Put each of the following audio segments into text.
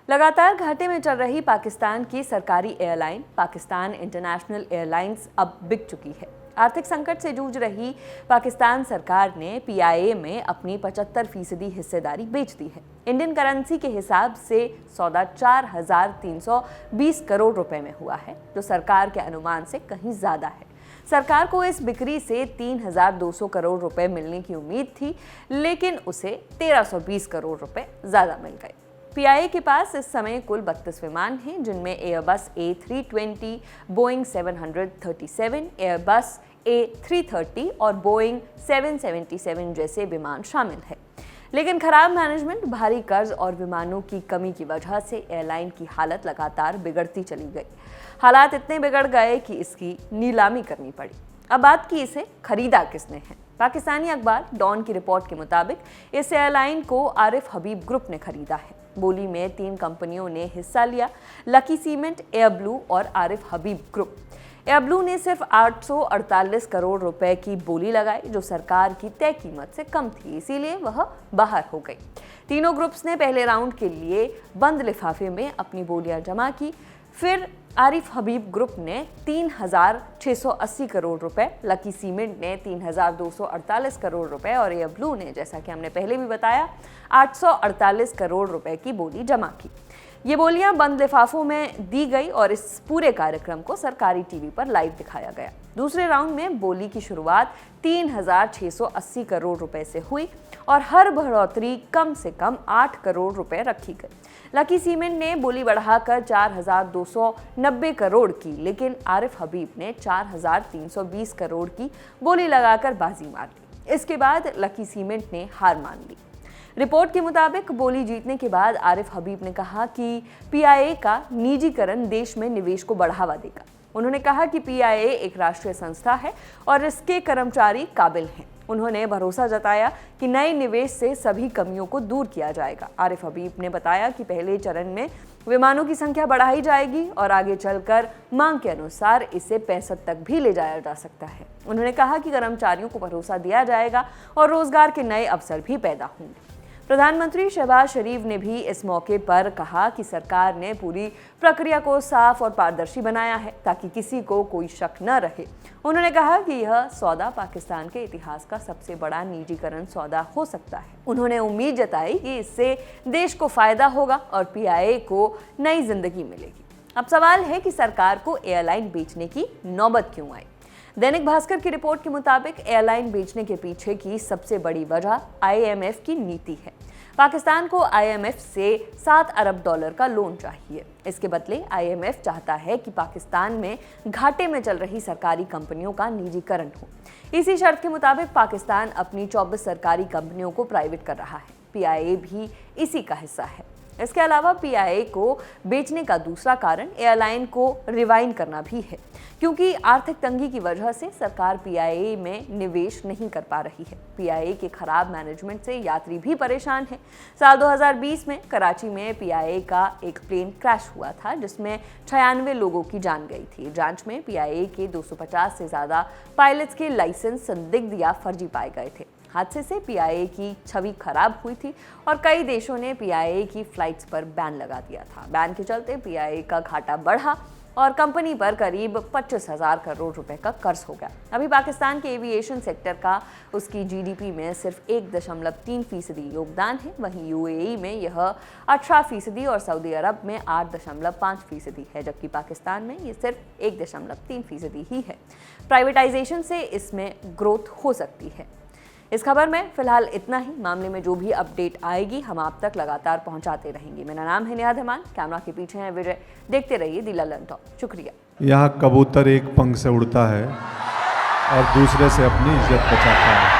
लगातार घाटे में चल रही पाकिस्तान की सरकारी एयरलाइन पाकिस्तान इंटरनेशनल एयरलाइंस अब बिक चुकी है। आर्थिक संकट से जूझ रही पाकिस्तान सरकार ने पीआईए में अपनी 75% हिस्सेदारी बेच दी है। इंडियन करेंसी के हिसाब से सौदा 4,320 करोड़ रुपए में हुआ है, जो सरकार के अनुमान से कहीं ज्यादा है। सरकार को इस बिक्री से 3,200 करोड़ रुपए मिलने की उम्मीद थी, लेकिन उसे 1,320 करोड़ रुपए ज्यादा मिल गए। पीआईए के पास इस समय कुल 32 विमान हैं, जिनमें Airbus A320, Boeing 737, Airbus A330 और बोइंग 777 जैसे विमान शामिल हैं। लेकिन खराब मैनेजमेंट, भारी कर्ज और विमानों की कमी की वजह से एयरलाइन की हालत लगातार बिगड़ती चली गई। हालात इतने बिगड़ गए कि इसकी नीलामी करनी पड़ी। अब बात की इसे खरीदा किसने है। पाकिस्तानी अखबार डॉन की रिपोर्ट के मुताबिक इस एयरलाइन को आरिफ हबीब ग्रुप ने खरीदा है। बोली में 3 कंपनियों ने हिस्सा लिया, लकी सीमेंट, एयरब्लू और आरिफ हबीब ग्रुप। एयरब्लू ने सिर्फ 848 करोड़ रुपए की बोली लगाई, जो सरकार की तय कीमत से कम थी, इसीलिए वह बाहर हो गई। तीनों ग्रुप्स ने पहले राउंड के लिए बंद लिफाफे में अपनी बोलियां जमा की। फिर आरिफ हबीब ग्रुप ने 3,680 करोड़ रुपए, लकी सीमेंट ने 3,248 करोड़ रुपए और एयरब्लू ने, जैसा कि हमने पहले भी बताया, 848 करोड़ रुपए की बोली जमा की। ये बोलियां बंद लिफाफों में दी गई और इस पूरे कार्यक्रम को सरकारी टीवी पर लाइव दिखाया गया। दूसरे राउंड में बोली की शुरुआत 3,680 करोड़ रुपए से हुई और हर बढ़ोतरी कम से कम 8 करोड़ रुपए रखी गई। लकी सीमेंट ने बोली बढ़ाकर 4,290 करोड़ की, लेकिन आरिफ हबीब ने 4,320 करोड़ की बोली लगाकर बाजी मार ली। इसके बाद लकी सीमेंट ने हार मान ली। रिपोर्ट के मुताबिक बोली जीतने के बाद आरिफ हबीब ने कहा कि पीआईए का निजीकरण देश में निवेश को बढ़ावा देगा। उन्होंने कहा कि पीआईए एक राष्ट्रीय संस्था है और इसके कर्मचारी काबिल हैं। उन्होंने भरोसा जताया कि नए निवेश से सभी कमियों को दूर किया जाएगा। आरिफ हबीब ने बताया कि पहले चरण में विमानों की संख्या बढ़ाई जाएगी और आगे चलकर मांग के अनुसार इसे 65 तक भी ले जाया जा सकता है। उन्होंने कहा कि कर्मचारियों को भरोसा दिया जाएगा और रोजगार के नए अवसर भी पैदा होंगे। प्रधानमंत्री शहबाज शरीफ ने भी इस मौके पर कहा कि सरकार ने पूरी प्रक्रिया को साफ और पारदर्शी बनाया है, ताकि किसी को कोई शक न रहे। उन्होंने कहा कि यह सौदा पाकिस्तान के इतिहास का सबसे बड़ा निजीकरण सौदा हो सकता है। उन्होंने उम्मीद जताई कि इससे देश को फायदा होगा और पीआईए को नई जिंदगी मिलेगी। अब सवाल है कि सरकार को एयरलाइन बेचने की नौबत क्यों आई। दैनिक भास्कर की रिपोर्ट के मुताबिक एयरलाइन बेचने के पीछे की सबसे बड़ी वजह आईएमएफ की नीति है। पाकिस्तान को आईएमएफ से $7 अरब का लोन चाहिए। इसके बदले आईएमएफ चाहता है कि पाकिस्तान में घाटे में चल रही सरकारी कंपनियों का निजीकरण हो। इसी शर्त के मुताबिक पाकिस्तान अपनी 24 सरकारी कंपनियों को प्राइवेट कर रहा है। पीआईए भी इसी का हिस्सा है। इसके अलावा पीआईए को बेचने का दूसरा कारण एयरलाइन को रिवाइंड करना भी है, क्योंकि आर्थिक तंगी की वजह से सरकार पीआईए में निवेश नहीं कर पा रही है। पीआईए के खराब मैनेजमेंट से यात्री भी परेशान हैं। साल 2020 में कराची में पीआईए का एक प्लेन क्रैश हुआ था, जिसमें 96 लोगों की जान गई थी। जांच में पीआईए के 250 से ज्यादा पायलट्स के लाइसेंस संदिग्ध या फर्जी पाए गए थे। हादसे से पीआईए की छवि खराब हुई थी और कई देशों ने पीआईए की फ्लाइट्स पर बैन लगा दिया था। बैन के चलते पीआईए का घाटा बढ़ा और कंपनी पर करीब 25,000 करोड़ रुपए का कर्ज हो गया। अभी पाकिस्तान के एविएशन सेक्टर का उसकी जीडीपी में सिर्फ 1.3% योगदान है। वहीं यूएई में यह 18% और सऊदी अरब में 8.5% है, जबकि पाकिस्तान में ये सिर्फ 1.3% ही है। प्राइवेटाइजेशन से इसमें ग्रोथ हो सकती है। इस खबर में फिलहाल इतना ही। मामले में जो भी अपडेट आएगी हम आप तक लगातार पहुंचाते रहेंगे। मेरा नाम है निहाद हमान, कैमरा के पीछे है विजय। देखते रहिए दी लल्लन टॉप। शुक्रिया। यहाँ कबूतर एक पंख से उड़ता है और दूसरे से अपनी इज्जत बचाता है।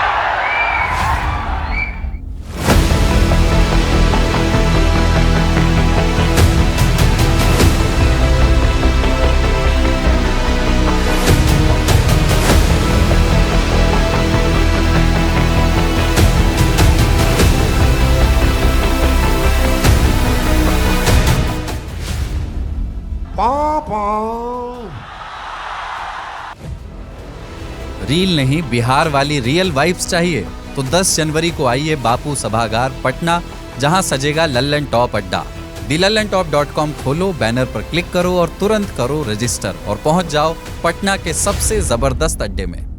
रील नहीं, बिहार वाली रियल वाइब्स चाहिए तो 10 जनवरी को आइए बापू सभागार पटना, जहां सजेगा लल्लन टॉप अड्डा। thelalantop.com खोलो, बैनर पर क्लिक करो और तुरंत करो रजिस्टर और पहुंच जाओ पटना के सबसे जबरदस्त अड्डे में।